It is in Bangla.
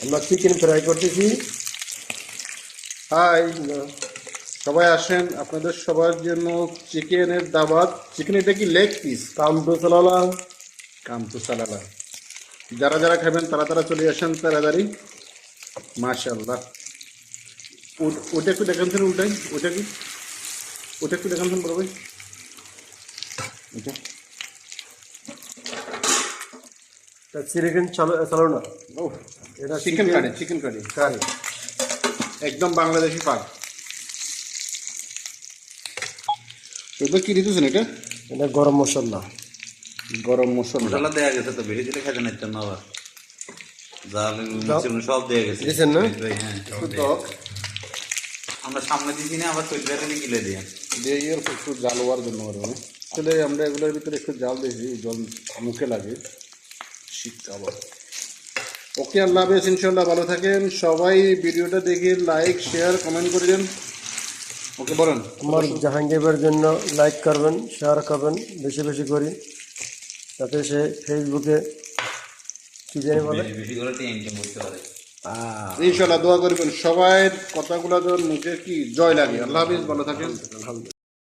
আমরা চিকেন ফ্রাই করতেছি। হাই, সবাই আসেন, আপনাদের সবার জন্য চিকেনের দাবাত। চিকেন এটা কি লেগ পিস? কামটো চালালা। কামতু সালালা। যারা যারা খাবেন তারা তারা চলে আসেন তাড়াতাড়ি। মাশাআল্লাহ। ওটা একটু দেখান উল্টাই, ওটা একটু দেখান বড় ভাই। ওটা চিকেন চালো না। ও, এটা চিকেন কারি কারি। একদম বাংলাদেশি পাক। এবার কি দিতেছেন এটা? এটা গরম মশলা। গরম মশলা মশলা দেয়া গেছে তো, বেশি দিলে খেতে নাই না আবার। জাল মিচুন সব দেয়া গেছে। দিছেন না? হ্যাঁ, সব একটু দেয়া টক গেছে। আমরা সামনে দিছি না, আবার তৈরি গিলে দিয়ে। দিয়ে একটু জাল হওয়ার জন্য মানে আসলে আমরা এগুলোর ভিতরে একটু জাল দিয়েছি, জল মুখে লাগে শীতকাল। ওকে, আল্লাহ হাফেজ, ইনশাল্লাহ ভালো থাকেন সবাই। ভিডিওটা দেখে লাইক শেয়ার কমেন্ট করে দেন। ওকে বলেন। আমার জাহাঙ্গীরের জন্য লাইক করবেন, শেয়ার করবেন বেশি বেশি করি, যাতে সে ফেসবুকে কি জানি বলে বেশি বেশি করে টেনশন করতে পারে। ইনশাল্লাহ দোয়া করবেন সবাই, কথাগুলো যেন মুখে কি জয় লাগে। আল্লাহ হাফেজ, ভালো থাকেন। আলহামদুলিল্লাহ।